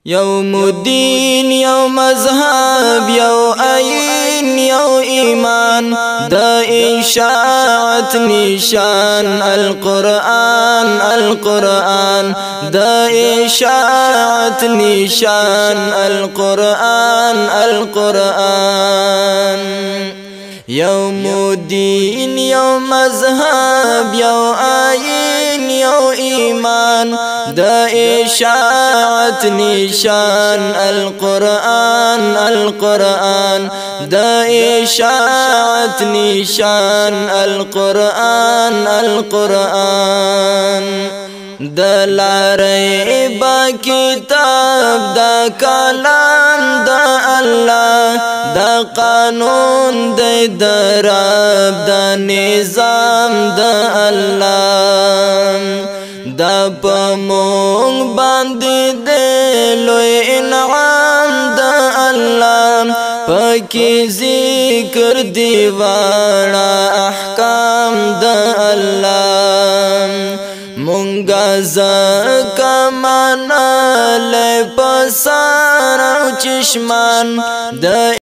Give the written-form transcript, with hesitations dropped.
يوم الدين يوم مذهب يوم آيين يوم إيمان دا إشاعة نشان القرآن القرآن دا إشاعة نشان القرآن القرآن يوم الدين يوم مذهب يوم آيين يوم إيمان دا إشاعة نشان القرآن القرآن دا إشاعة نشان القرآن القرآن دا لا ريب كتاب دا كلام دا الله دا قانون دا دراب دا نظام دا الله دا پمونگ باندې دې لوی انعام دا الله پکې ذکر دی واړه احکام دا الله مونږه زکه منل پسار او چشمان د